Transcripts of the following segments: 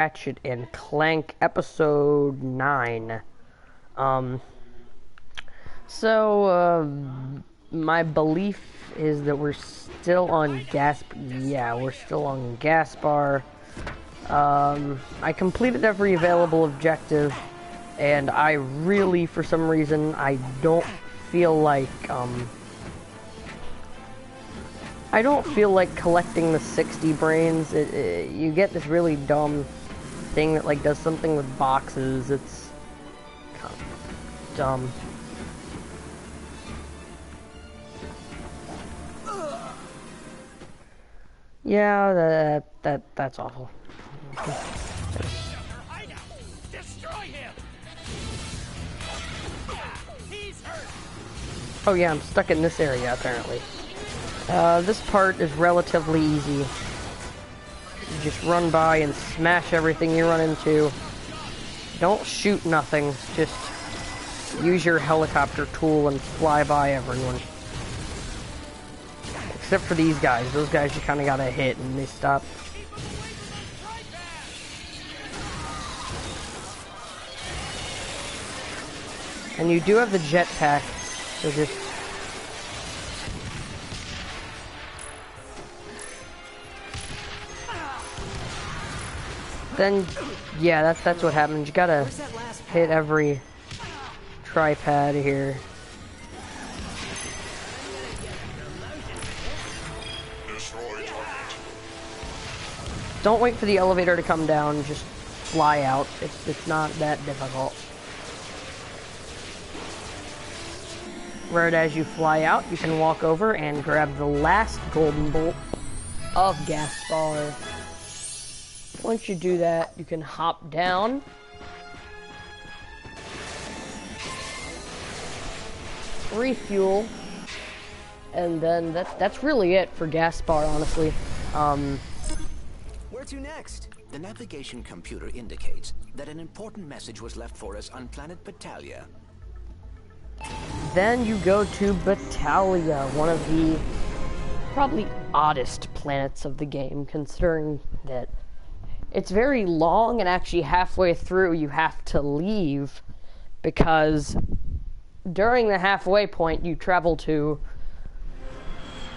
Ratchet and Clank episode 9. My belief is that we're still on we're still on Gaspar. I completed every available objective, and I really, for some reason, I don't feel like collecting the 60 brains. You get this really dumb thing that like does something with boxes. It's kind of dumb. Yeah, that's awful. Oh yeah, I'm stuck in this area apparently. This part is relatively easy. You just run by and smash everything you run into. Don't shoot nothing, just use your helicopter tool and fly by everyone. Except for these guys. Those guys you kind of gotta hit and they stop. And you do have the jetpack, so just... Then, yeah, that's what happens. You gotta hit every tripod here. Don't wait for the elevator to come down, just fly out. It's not that difficult. Right as you fly out, you can walk over and grab the last golden bolt of Gaspar. Once you do that, you can hop down. Refuel. And then that's really it for Gaspar, honestly. Where to next? The navigation computer indicates that an important message was left for us on planet Batalia. Then you go to Batalia, one of the probably oddest planets of the game, considering that it's very long and actually halfway through you have to leave because during the halfway point you travel to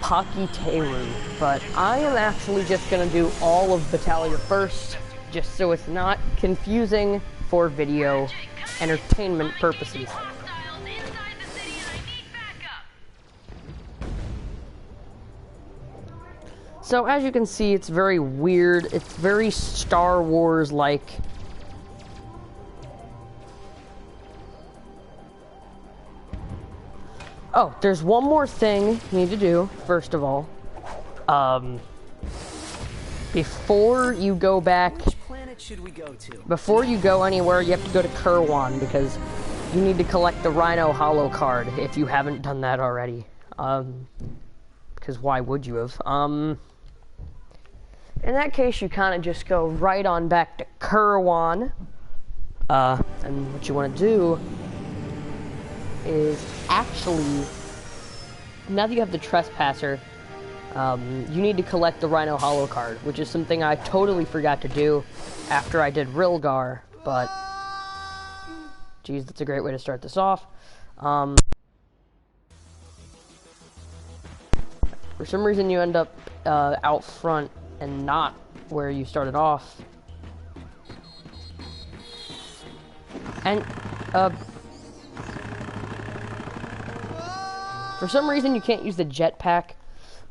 Pakiteru, but I am actually just going to do all of Batalia first, just so it's not confusing for video entertainment purposes. So as you can see, it's very weird. It's very Star Wars-like. Oh, there's one more thing you need to do, first of all. Before you go back... Which planet should we go to? Before you go anywhere, you have to go to Kerwan, because you need to collect the Rhino Hollow card, if you haven't done that already. Because why would you have? In that case, you kind of just go right on back to Kerwan. And what you want to do is actually, now that you have the Trespasser, you need to collect the Rhino Hollow card, which is something I totally forgot to do after I did Rilgar, but geez, that's a great way to start this off. For some reason you end up out front and not where you started off. And for some reason you can't use the jetpack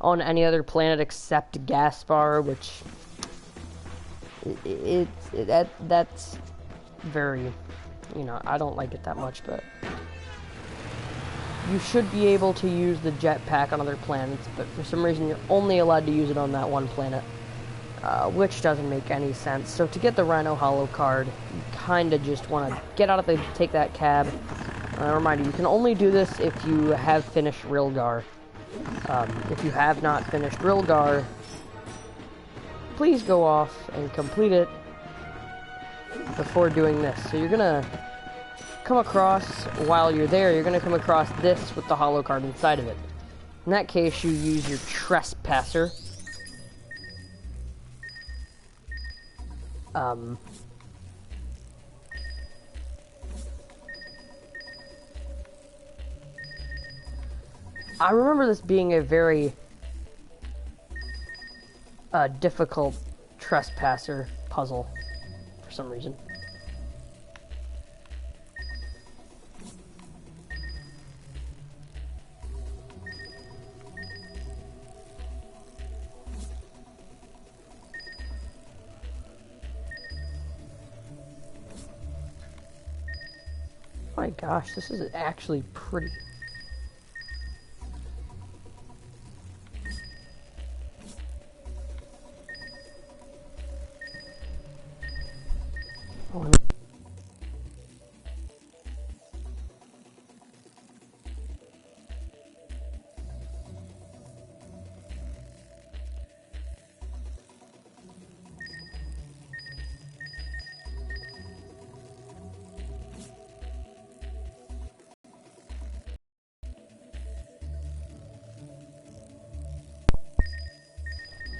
on any other planet except Gaspar, which that's very, you know, I don't like it that much, but you should be able to use the jetpack on other planets, but for some reason you're only allowed to use it on that one planet, which doesn't make any sense. So to get the Rhino Hollow card, you kind of just want to get out of the, take that cab. Remind you, you can only do this if you have finished Rilgar. If you have not finished Rilgar, please go off and complete it before doing this. So you're gonna come across, while you're there, you're gonna come across this with the hollow card inside of it. In that case, you use your Trespasser. I remember this being a very difficult trespasser puzzle for some reason. My gosh, this is actually pretty.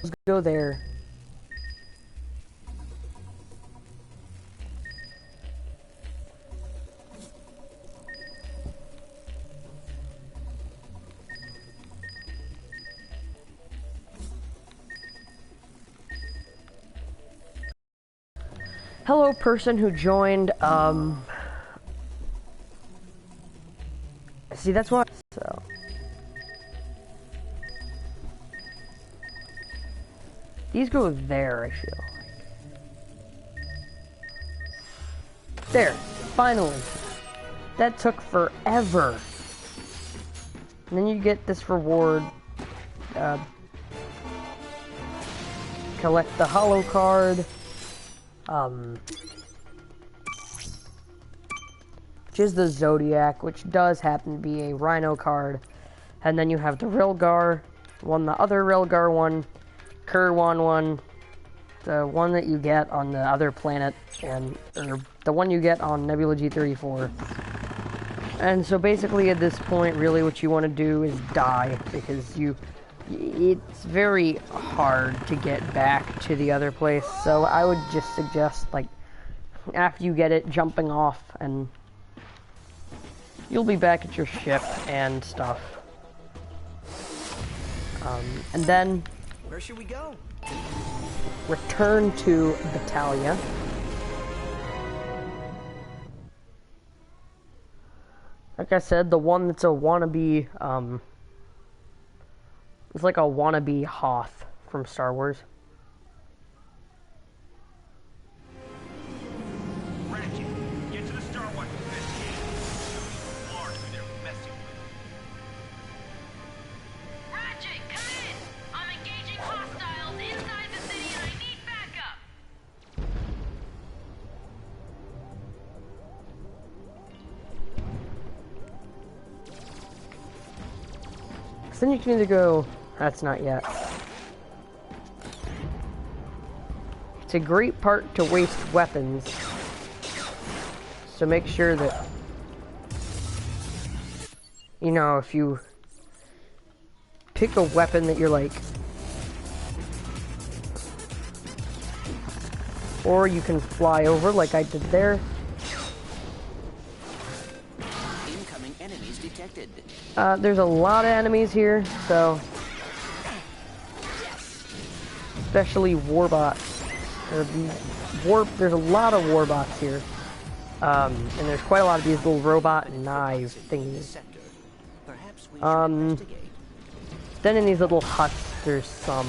Let's go there. Hello, person who joined, see, that's why, so. These go there, I feel like. There, finally. That took forever. And then you get this reward, collect the holo card, which is the Zodiac, which does happen to be a Rhino card. And then you have the Rilgar, the other Rilgar one, Kerwan one, the one that you get on the other planet, or the one you get on Nebula G34. And so basically at this point, really what you want to do is die, because it's very hard to get back to the other place. So I would just suggest, like, after you get it, jumping off, and you'll be back at your ship and stuff. And then where should we go? Return to Batalia. Like I said, the one that's a wannabe, it's like a wannabe Hoth from Star Wars. Ratchet, get to the Star Watch investigation. Large who they're messing with. Ratchet, come in! I'm engaging hostiles inside the city and I need backup! So then you can either go... That's not yet. It's a great part to waste weapons. So make sure that... You know, if you... pick a weapon that you're like... Or you can fly over like I did there. Incoming enemies detected. There's a lot of enemies here, so... Especially warbots. There's a lot of warbots here. And there's quite a lot of these little robot knife thingies. Perhaps we should investigate. Then in these little huts, there's some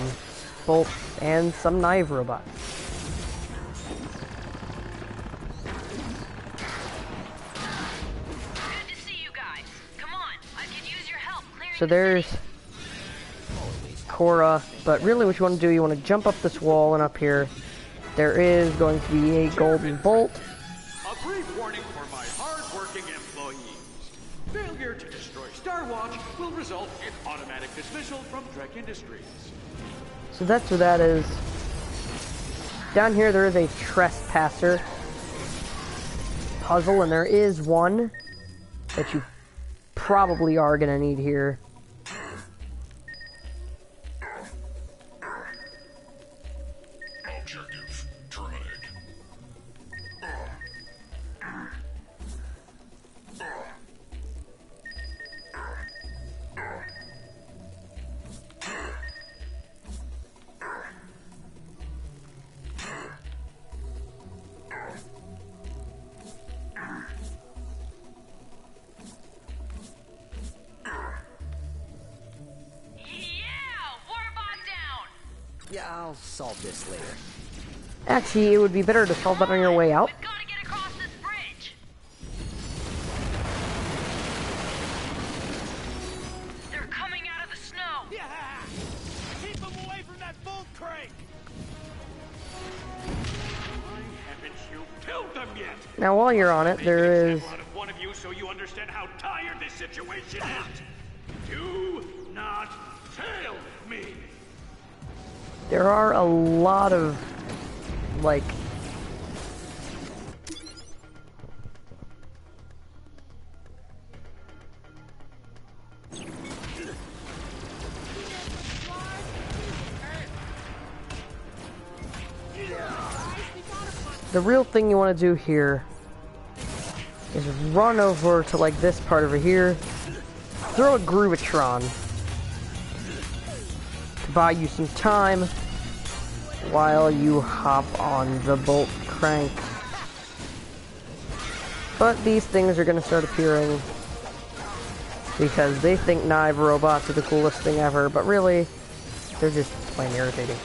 bolts and some knife robots. Good to see you guys. Come on, I could use your help clearing So the there's city. Cora, but really what you want to do, you want to jump up this wall, and up here there is going to be a golden bolt. A brief warning for my hard-working employees. Failure to destroy Star Watch will result in automatic dismissal from Trek Industries. So that's what that is. Down here there is a trespasser puzzle, and there is one that you probably are going to need here. Objective terminated. Yeah, I'll solve this later. Actually, it would be better to solve that on your way out. We've got to get across this bridge. They're coming out of the snow. Yeah! Keep them away from that bolt crate! Why haven't you killed them yet? Now, while you're on it, there is... Out of one of you so you understand how tired this situation is. Do not fail me. There are a lot of, like... The real thing you want to do here is run over to, like, this part over here, throw a Groovatron to buy you some time while you hop on the bolt crank. But these things are going to start appearing because they think knife robots are the coolest thing ever, but really, they're just plain irritating.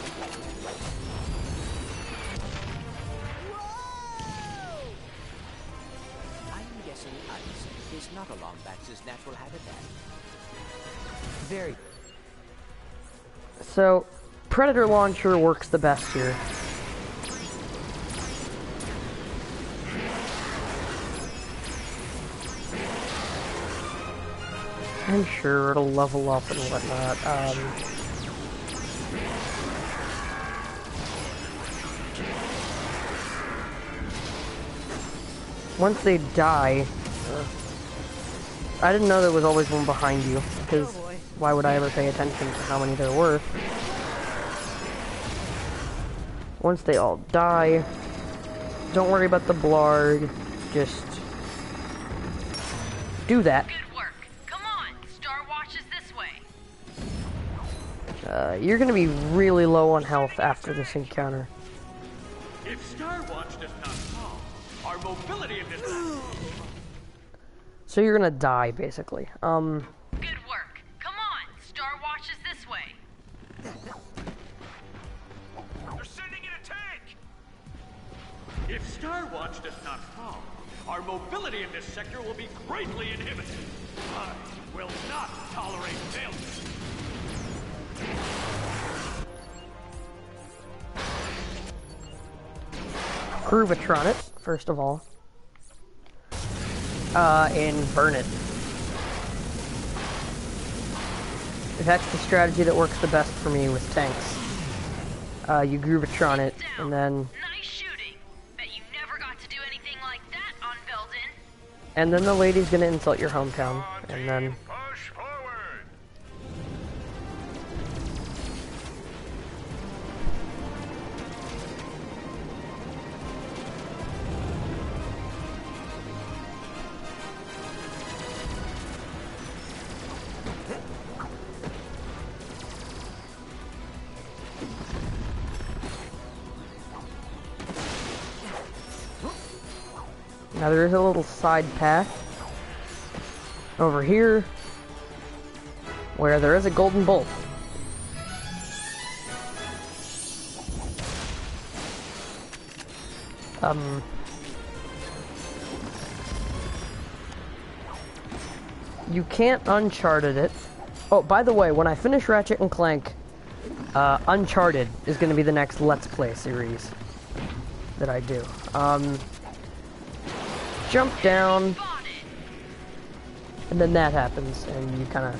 Very. So, Predator Launcher works the best here. I'm sure it'll level up and whatnot. Once they die, I didn't know there was always one behind you, because why would I ever pay attention to how many there were? Once they all die, don't worry about the Blard, just do that. Good work. Come on, Star Watch is this way. You're gonna be really low on health after this encounter. If Star Watch does not fall, our mobility in this... So you're gonna die, basically. Good work. Come on, Star Watch is this way. They're sending in a tank! If Star Watch does not fall, our mobility in this sector will be greatly inhibited. I will not tolerate failure. Groovatron it, first of all. And burn it. That's the strategy that works the best for me with tanks. You Groovatron it, and then... Nice shooting. Bet you never got to do anything like that on Belden. And then the lady's gonna insult your hometown, and then... Push forward! Now there is a little side path over here where there is a golden bolt. You can't Uncharted it. Oh, by the way, when I finish Ratchet and Clank, Uncharted is going to be the next Let's Play series that I do. Jump down, and then that happens, and you kind of...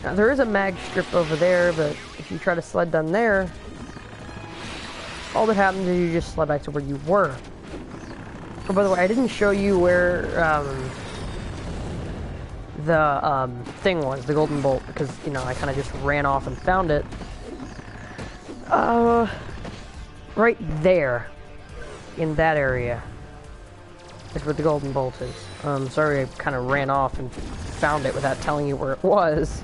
Now, there is a mag strip over there, but if you try to sled down there, all that happens is you just sled back to where you were. Oh, by the way, I didn't show you where the thing was, the golden bolt, because, you know, I kind of just ran off and found it. Right there. In that area is where the golden bolt is. Sorry I kind of ran off and found it without telling you where it was.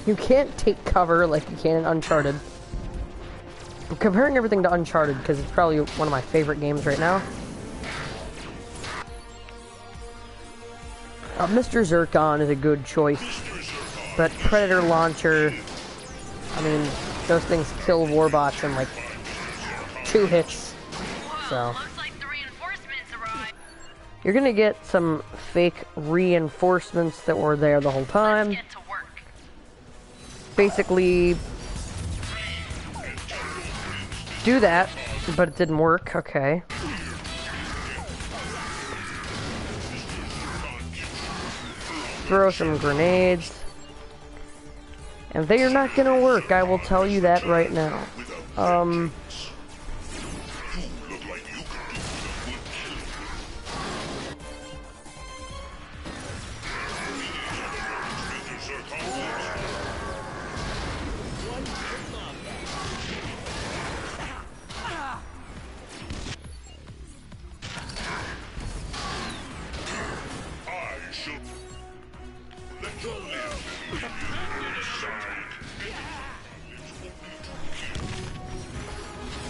You can't take cover like you can in Uncharted. I'm comparing everything to Uncharted because it's probably one of my favorite games right now. Mr. Zircon is a good choice, but Predator Launcher, I mean, those things kill warbots in like 2 hits, so. Looks like the reinforcements arrived. You're gonna get some fake reinforcements that were there the whole time. Let's get to work. Basically, do that, but it didn't work, okay. Throw some grenades. And they are not gonna work, I will tell you that right now.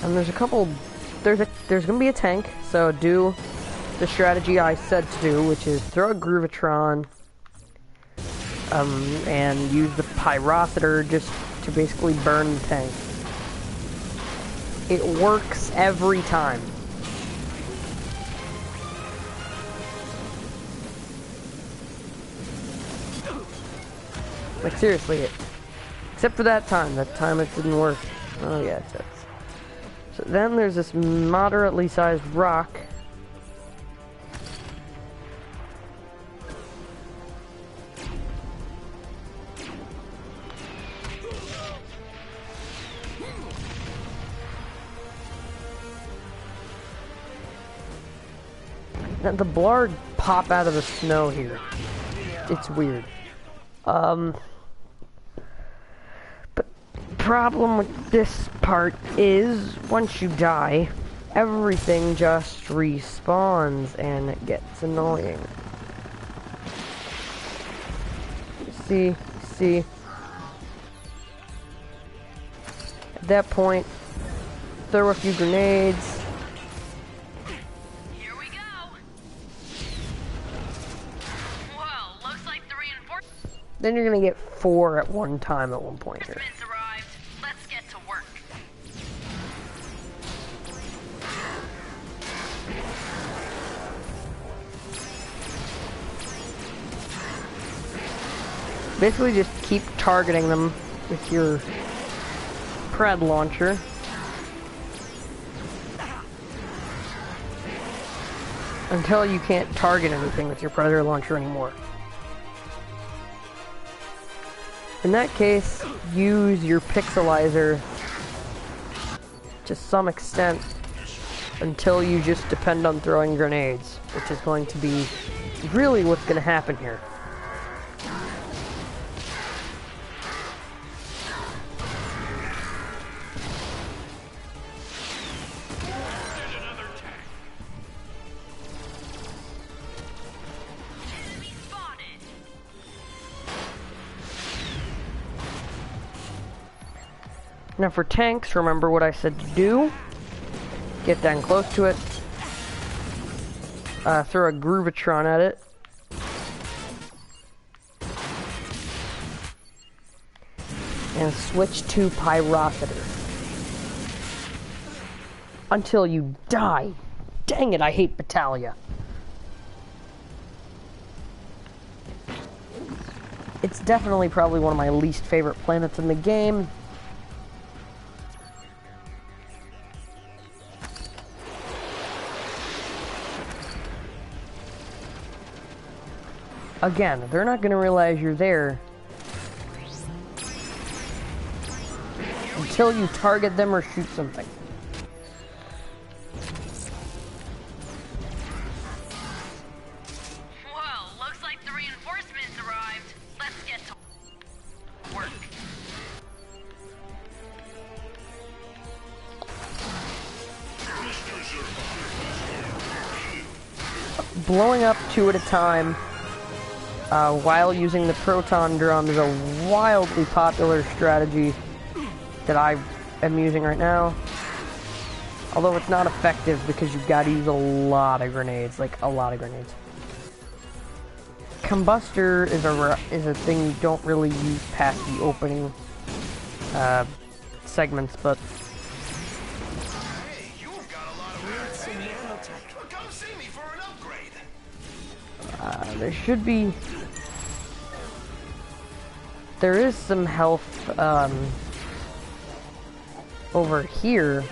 And there's a couple, there's gonna be a tank, so do the strategy I said to do, which is throw a Groovatron, and use the Pyrociter just to basically burn the tank. It works every time. Like seriously, except for that time it didn't work. Oh yeah, it does. So then there's this moderately sized rock. Now the Blarg pop out of the snow here. It's weird. But problem with this part is once you die, everything just respawns and it gets annoying. See? At that point, throw a few grenades. Here we go. Whoa, looks like the reinforcements Then you're gonna get 4 at one time at one point here. arrived. Let's get to work. Basically just keep targeting them with your Pred launcher. Until you can't target anything with your Predator launcher anymore. In that case, use your pixelizer to some extent until you just depend on throwing grenades, which is going to be really what's going to happen here. Now for tanks, remember what I said to do. Get down close to it. Throw a Groovatron at it. And switch to Pyrociter. Until you die. Dang it, I hate Batalia. It's definitely probably one of my least favorite planets in the game. Again, they're not going to realize you're there until you target them or shoot something. Whoa, looks like the reinforcements arrived. Let's get to work. Blowing up 2 at a time while using the proton drum is a wildly popular strategy that I am using right now. Although it's not effective because you've got to use a lot of grenades, like a lot of grenades. combustor is a thing you don't really use past the opening segments, but Hey, you've got a lot of nanotech. Well, come see me for an upgrade. there is some health over here.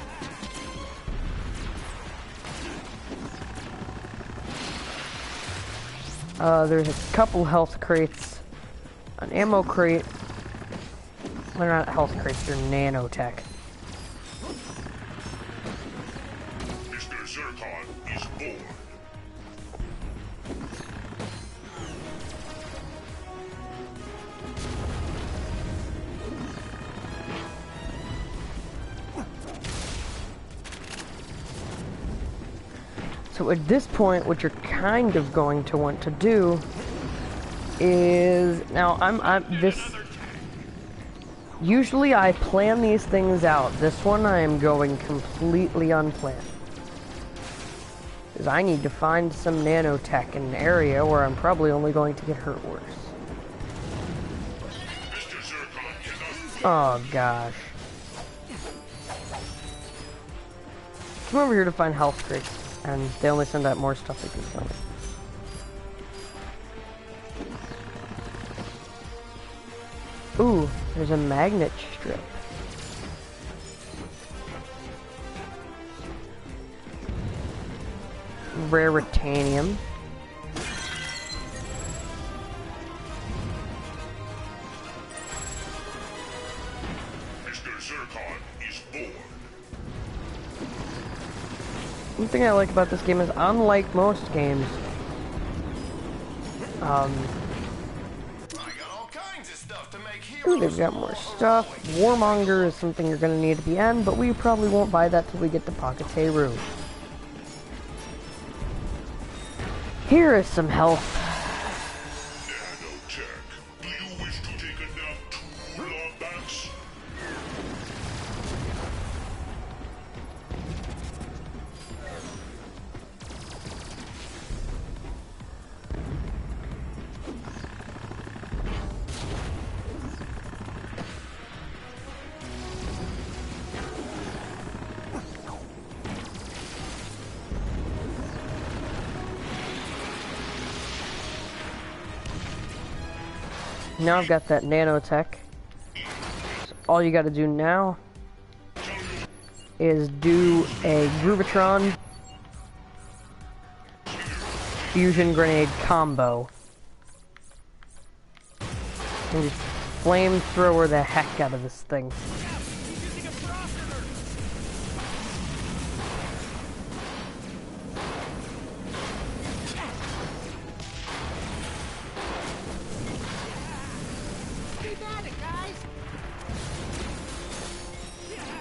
There's a couple health crates, an ammo crate. They're not health crates, they're nanotech. Mr. Zircon is born. So at this point, what you're kind of going to want to do is, now usually I plan these things out. This one I am going completely unplanned. Because I need to find some nanotech in an area where I'm probably only going to get hurt worse. Oh gosh. Come over here to find health crates. And they only send out more stuff they can sell me. Ooh, there's a magnet strip. Rare Ratanium. Mr. Zircon is born. One thing I like about this game is, unlike most games, I got all kinds of stuff to make ooh, heroes. they've got more stuff. Warmonger is something you're going to need at the end, but we probably won't buy that till we get to Batalia. Here is some health. Nanotech. Do you wish to take a nap too, Lombax? Now I've got that nanotech. So all you got to do now is do a Groovatron fusion grenade combo. And just flamethrower the heck out of this thing.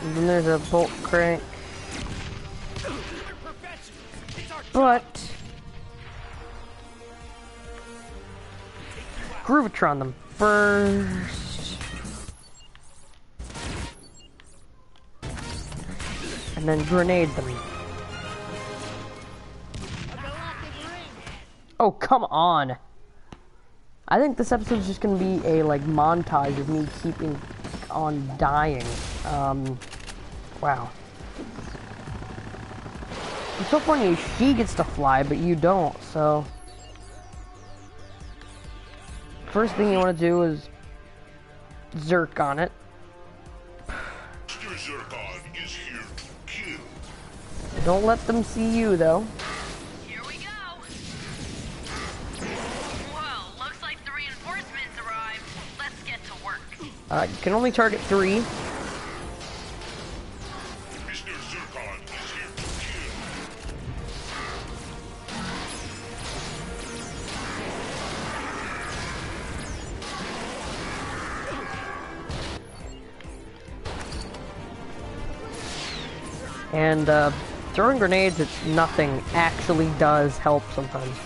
And then there's a bolt crank. But Groovatron them first. And then grenade them. Oh, come on. I think this episode's just gonna be a like montage of me keeping on dying. Wow. It's so funny, she gets to fly, but you don't, so... First thing you want to do is Zerk on it. Mr. Zircon is here to kill. Don't let them see you, though. Here we go. Whoa, looks like the reinforcements arrived. Let's get to work. You can only target 3. Mr. Zircon is here to kill. And, throwing grenades at nothing actually does help sometimes.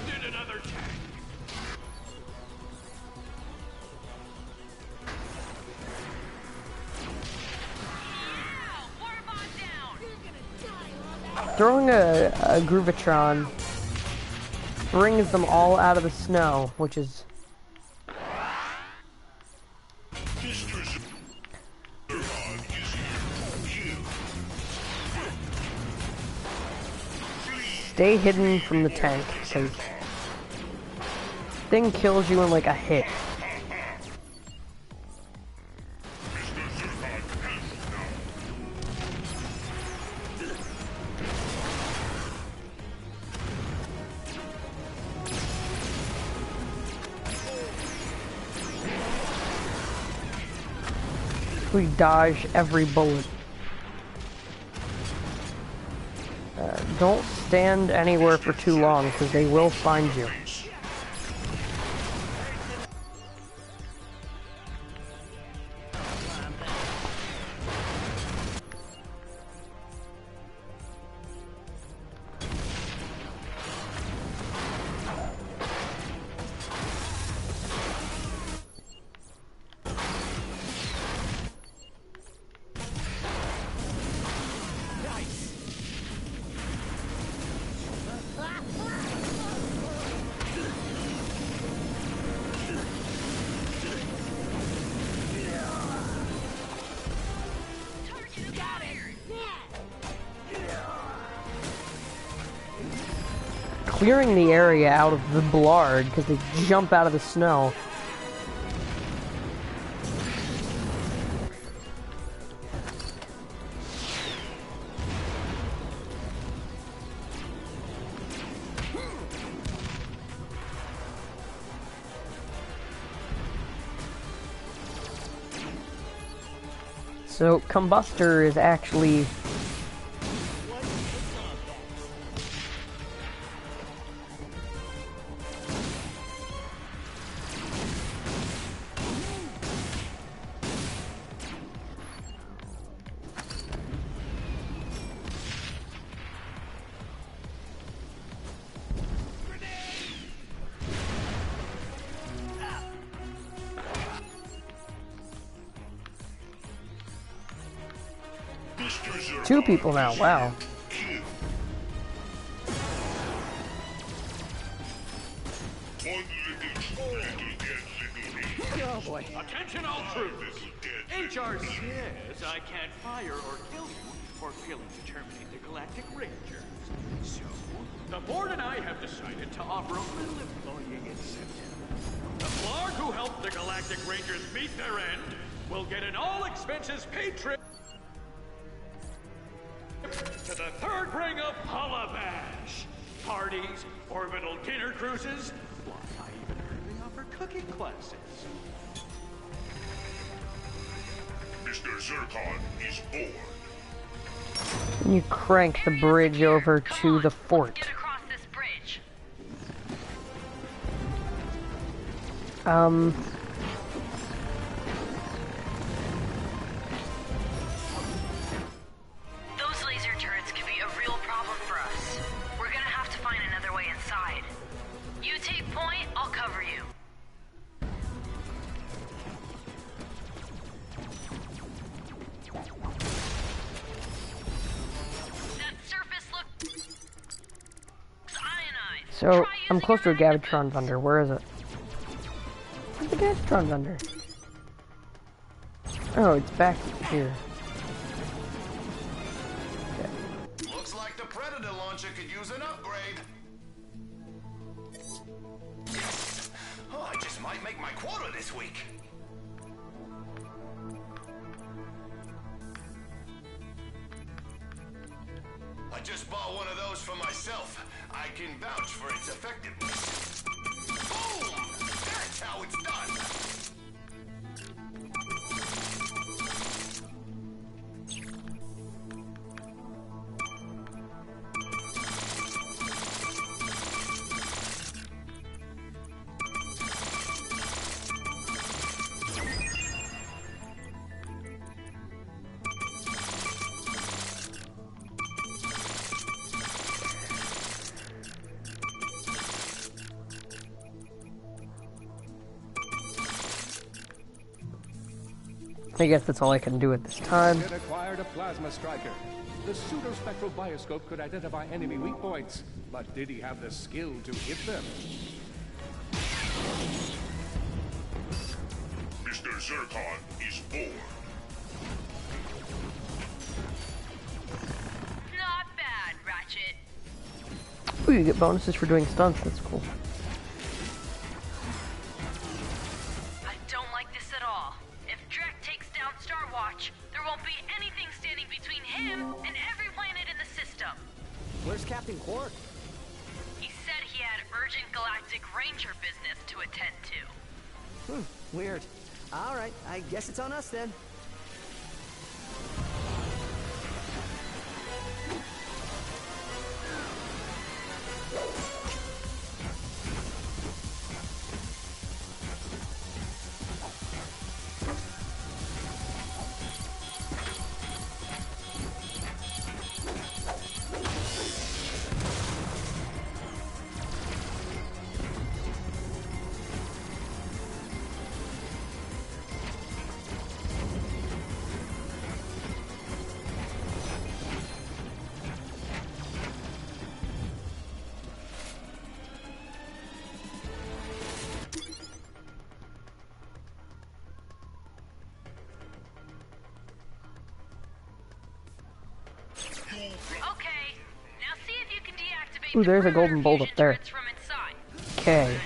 Did another tank. Ow! Warbot down! throwing a Groovatron brings them all out of the snow, which is... Stay hidden from the tank, because thing kills you in like a hit. We dodge every bullet. Don't stand anywhere for too long, because they will find you. Clearing the area out of the Blard because they jump out of the snow. So Combustor is actually two people now, wow. Oh boy. Attention all troops. HR says I can't fire or kill you for failing to terminate the Galactic Rangers. So, the board and I have decided to offer a little employee incentive. The Blarg who helped the Galactic Rangers meet their end will get an all-expenses-paid trip to the third ring of Halabash. Parties, orbital dinner cruises. Why, I even heard they offer cooking classes. Mr. Zircon is bored. You crank the bridge over to the fort. Get across this bridge. Those laser turrets could be a real problem for us. We're gonna have to find another way inside. You take point, I'll cover you. That surface looks ionized. So, I'm close to a Gavatron vendor. Where is it? Where's the Gavatron vendor? Oh, it's back here. Looks like the Predator launcher could use an upgrade. Oh, I just might make my quota this week. I just bought one of those for myself. I can vouch for its effectiveness. Boom! That's how it's done. I guess that's all I can do at this time. It acquired a plasma striker. The pseudo-spectral bioscope could identify enemy weak points, but did he have the skill to hit them? Mr. Zircon is born. Not bad, Ratchet. Ooh, you get bonuses for doing stunts. That's cool. I don't like this at all. If Drek takes down Starwatch, there won't be anything standing between him and every planet in the system. Where's Captain Quark? He said he had urgent galactic ranger business to attend to. Weird. All right, I guess it's on us then. Okay, now see if you can deactivate Ooh, there's the a golden bolt up there. turrets from inside. Okay.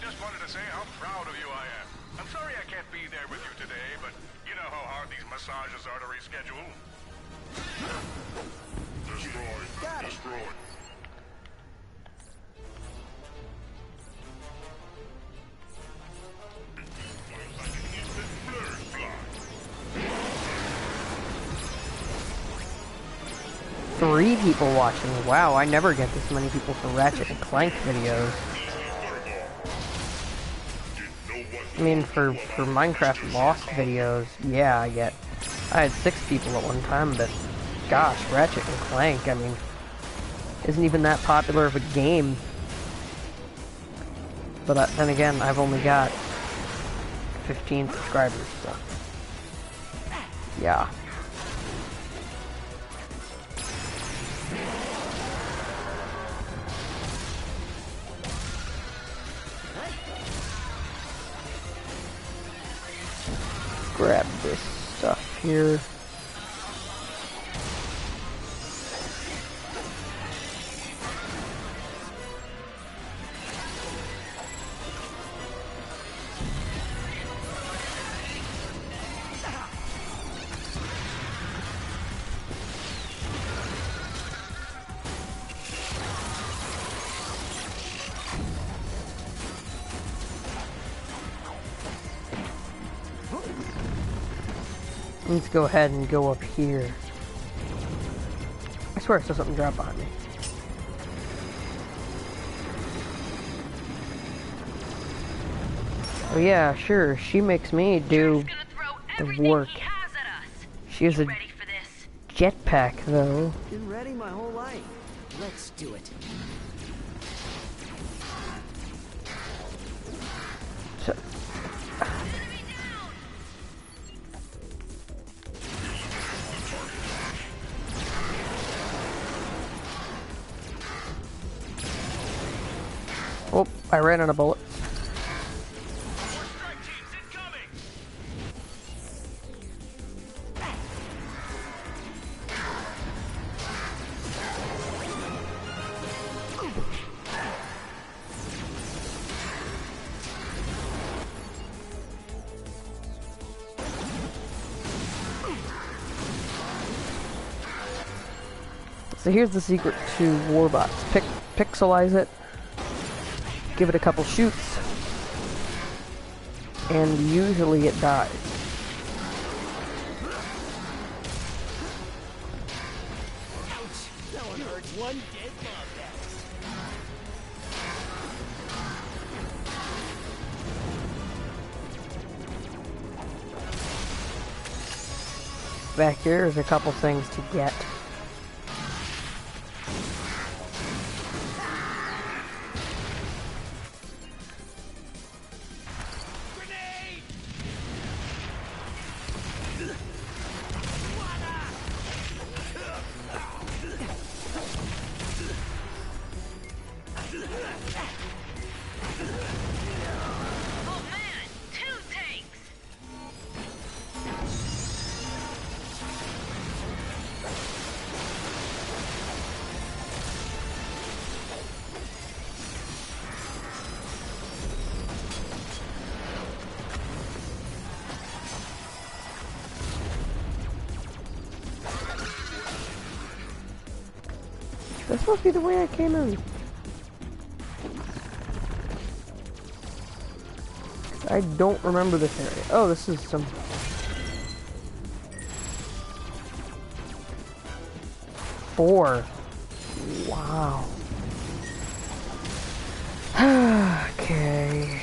Just wanted to say how proud of you I am. I'm sorry I can't be there with you today, but you know how hard these massages are to reschedule. Destroyed. Got it. Destroyed. Three people watching. Wow, I never get this many people for Ratchet Clank videos. I mean, for Minecraft Lost videos, yeah, I had 6 people at one time, but gosh, Ratchet and Clank, I mean, isn't even that popular of a game. But then again, I've only got 15 subscribers, so yeah. Grab this stuff here. Let's go ahead and go up here. I swear I saw something drop behind me. Oh yeah, sure, she makes me do the work. She has a jetpack though. Been ready my whole life. Let's do it. So, oh, I ran out of bullets. Strike teams incoming! So here's the secret to Warbots. Pixelize it, give it a couple shoots, and usually it dies. No one hurts. One dead mob. Back here is a couple things to get. Oh man, 2 tanks! This must be the way I came in. I don't remember this area. Oh, this is some... Four. Wow. Okay.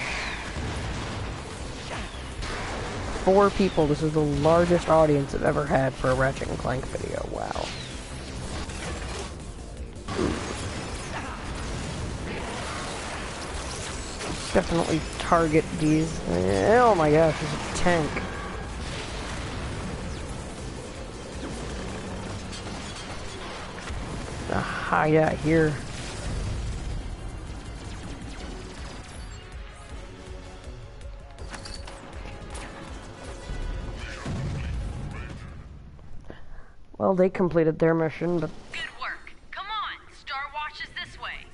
4 people. This is the largest audience I've ever had for a Ratchet and Clank video. Wow. Definitely target these. Oh my gosh, there's a tank. Aha, yeah, here. Well, they completed their mission, but... Good work. Come on, Star Watch is this way.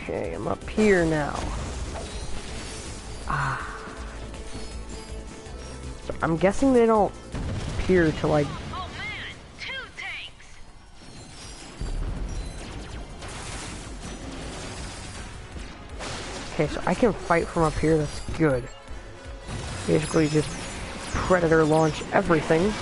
Okay, I'm up here now. So I'm guessing they don't appear till like... Oh man, 2 tanks! Okay, so I can fight from up here, that's good. Basically just Predator launch everything.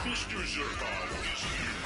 Mr. Zurkon is here.